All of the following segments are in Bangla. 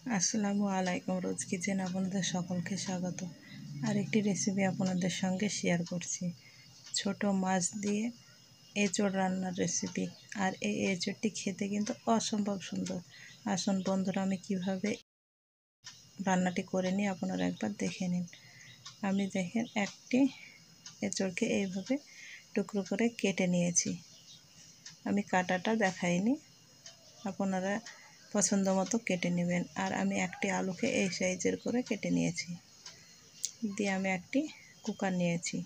আসসালামু আলাইকুম। রোজ কিচেন আপনাদের সকলকে স্বাগত। আরেকটি রেসিপি আপনাদের সঙ্গে শেয়ার করছি। ছোট মাছ দিয়ে এঁচোড় রান্নার রেসিপি। আর এই এঁচোড়টি খেতে কিন্তু অসম্ভব সুন্দর। আসুন বন্ধুরা, আমি কিভাবে রান্নাটি করে নিই আপনারা একবার দেখে নিন। আমি দেখেন একটি এঁচোড়কে এইভাবে টুকরো করে কেটে নিয়েছি। আমি কাটাটা দেখাইনি, আপনারা পছন্দ মতো কেটে নেবেন। আর আমি একটি আলুকে এই সাইজের করে কেটে নিয়েছি। দিয়ে আমি একটি কুকার নিয়েছি,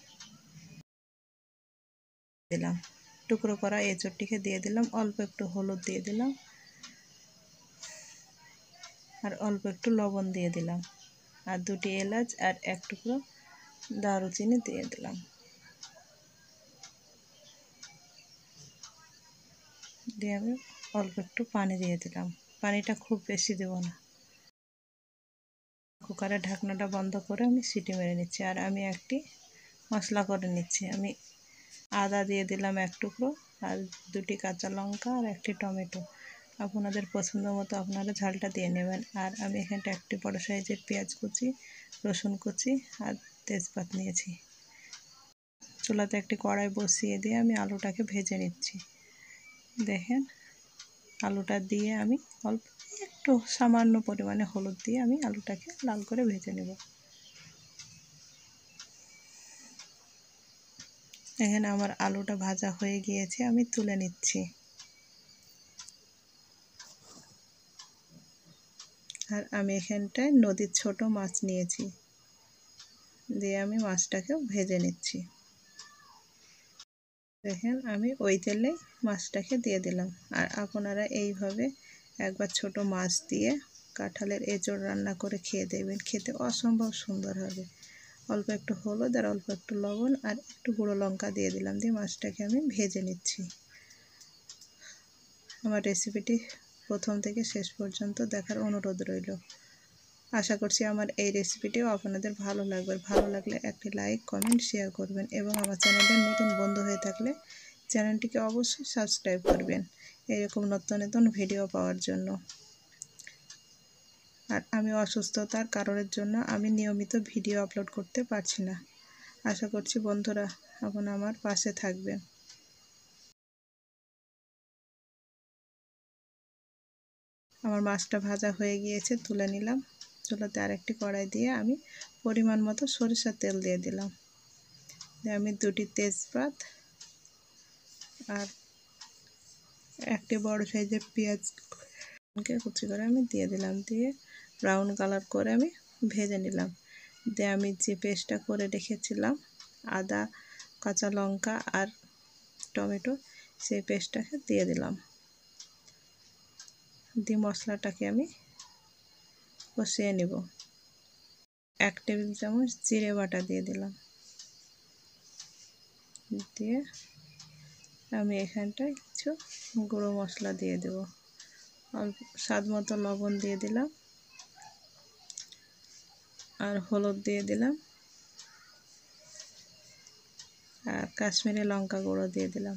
দিলাম টুকরো করা এঁচোড়টিকে দিয়ে দিলাম, অল্প একটু হলুদ দিয়ে দিলাম আর অল্প একটু লবণ দিয়ে দিলাম আর দুটি এলাচ আর এক টুকরো দারুচিনি দিয়ে দিলাম। দিয়ে আমি অল্প একটু পানি দিয়ে দিলাম, পানিটা খুব বেশি দেব না। কুকারের ঢাকনাটা বন্ধ করে আমি সিটি মেরে নিচ্ছি। আর আমি একটি মশলা করে নিচ্ছি। আমি আদা দিয়ে দিলাম এক টুকরো আর দুটি কাঁচা লঙ্কা আর একটি টমেটো। আপনাদের পছন্দ মতো আপনারা ঝালটা দিয়ে নেবেন। আর আমি এখানটা একটি বড় সাইজের পেঁয়াজ কুচি, রসুন কুচি আর তেজপাত নিয়েছি। চুলাতে একটি কড়াই বসিয়ে দিয়ে আমি আলুটাকে ভেজে নিচ্ছি। দেখেন আলুটা দিয়ে আমি অল্প একটু সামান্য পরিমাণে হলুদ দিয়ে আমি আলুটাকে লাল করে ভেজে নেব। এখানে আমার আলুটা ভাজা হয়ে গিয়েছে, আমি তুলে নিচ্ছি। আর আমি এখানটায় নদীর ছোট মাছ নিয়েছি, দিয়ে আমি মাছটাকেও ভেজে নিচ্ছি। দেখেন আমি ওই তেলে মাছটাকে দিয়ে দিলাম। আর আপনারা এইভাবে একবার ছোট মাছ দিয়ে কাঁঠালের এঁচোড় রান্না করে খেয়ে দেবেন, খেতে অসম্ভব সুন্দর হবে। অল্প একটু হলুদ আর অল্প একটু লবণ আর একটু গুঁড়ো লঙ্কা দিয়ে দিলাম, দিয়ে মাছটাকে আমি ভেজে নিচ্ছি। আমার রেসিপিটি প্রথম থেকে শেষ পর্যন্ত দেখার অনুরোধ রইল। আশা করছি আমার এই রেসিপিটিও আপনাদের ভালো লাগবে। ভালো লাগলে একটি লাইক, কমেন্ট, শেয়ার করবেন এবং আমার চ্যানেলের নতুন বন্ধু হয়ে থাকলে চ্যানেলটিকে অবশ্যই সাবস্ক্রাইব করবেন এরকম নতুন নতুন ভিডিও পাওয়ার জন্য। আর আমি অসুস্থতার কারণের জন্য আমি নিয়মিত ভিডিও আপলোড করতে পারছি না। আশা করছি বন্ধুরা আপনারা আমার পাশে থাকবেন। আমার মাছটা ভাজা হয়ে গিয়েছে, তুলে নিলাম। চুলাতে আরেকটি কড়াই দিয়ে আমি পরিমাণ মতো সরিষার তেল দিয়ে দিলাম। আমি দুটি তেজপাত আর একটি বড় সাইজের পেঁয়াজকে কুচি করে আমি দিয়ে দিলাম, দিয়ে ব্রাউন কালার করে আমি ভেজে নিলাম। দিয়ে আমি যে পেস্টটা করে রেখেছিলাম আদা, কাঁচা লঙ্কা আর টমেটো, সেই পেস্টটাকে দিয়ে দিলাম। দিয়ে মশলাটাকে আমি কষিয়ে নেব। 1 টেবিল চামচ জিরে বাটা দিয়ে দিলাম। দিয়ে আমি এখানটায় কিছু গুঁড়ো মশলা দিয়ে দেব, অল্প স্বাদ মতো লবণ দিয়ে দিলাম আর হলুদ দিয়ে দিলাম আর কাশ্মীরি লঙ্কা গুঁড়ো দিয়ে দিলাম।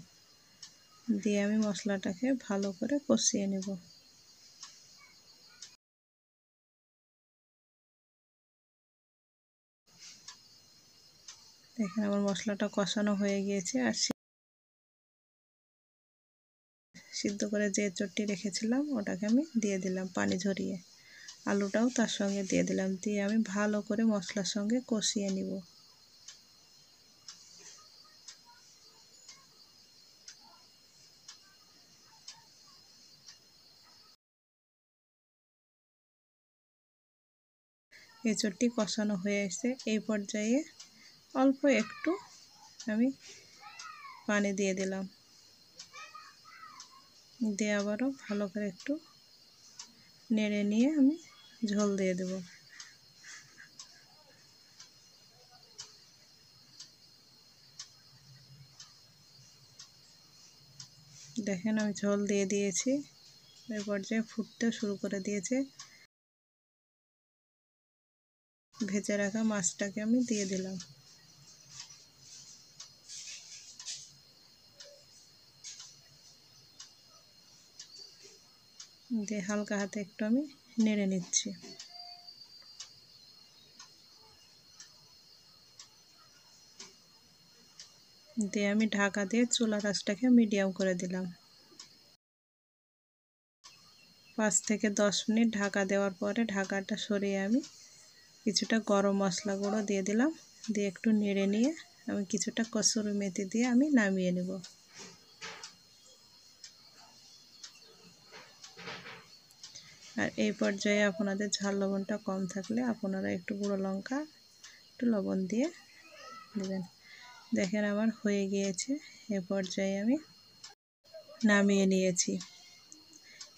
দিয়ে আমি মশলাটাকে ভালো করে কষিয়ে নেব। দেখেন আমার মশলাটা কষানো হয়ে গিয়েছে। আর সিদ্ধ করে যে এঁচোড়টি রেখেছিলাম ওটাকে আমি দিয়ে দিলাম পানি ঝরিয়ে, আলুটাও তার সঙ্গে দিয়ে দিলাম। দিয়ে আমি ভালো করে মশলার সঙ্গে কষিয়ে নিব। এঁচোড়টি কষানো হয়ে এসে এই পর্যায়ে অল্প একটু আমি পানি দিয়ে দিলাম। দিয়ে আবারও ভালো করে একটু নেড়ে নিয়ে আমি ঝোল দিয়ে দেব। দেখেন আমি ঝোল দিয়ে দিয়েছি, এই পর্যায়ে ফুটতে শুরু করে দিয়েছে। ভেজে রাখা মাছটাকে আমি দিয়ে দিলাম। দিয়ে হালকা হাতে একটু আমি নেড়ে নিচ্ছি। দিয়ে আমি ঢাকা দিয়ে চুলার আঁচটাকে মিডিয়াম করে দিলাম। 5 থেকে 10 মিনিট ঢাকা দেওয়ার পরে ঢাকাটা সরিয়ে আমি কিছুটা গরম মশলা গুঁড়ো দিয়ে দিলাম। দিয়ে একটু নেড়ে নিয়ে আমি কিছুটা কসুরি মেথি দিয়ে আমি নামিয়ে নেব। আর এই পর্যায়ে আপনাদের ঝাল লবণটা কম থাকলে আপনারা একটু গুঁড়ো লঙ্কা একটু লবণ দিয়ে দেবেন। দেখেন আমার হয়ে গিয়েছে। এ পর্যায়ে আমি নামিয়ে নিয়েছি।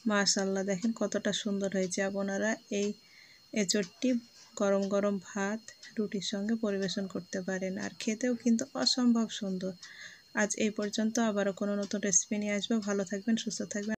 মাশাআল্লাহ, দেখেন কতটা সুন্দর হয়েছে। আপনারা এই এঁচোড়টি গরম গরম ভাত রুটির সঙ্গে পরিবেশন করতে পারেন, আর খেতেও কিন্তু অসম্ভব সুন্দর। আজ এই পর্যন্ত, আবারও কোনো নতুন রেসিপি নিয়ে আসবো। ভালো থাকবেন, সুস্থ থাকবেন।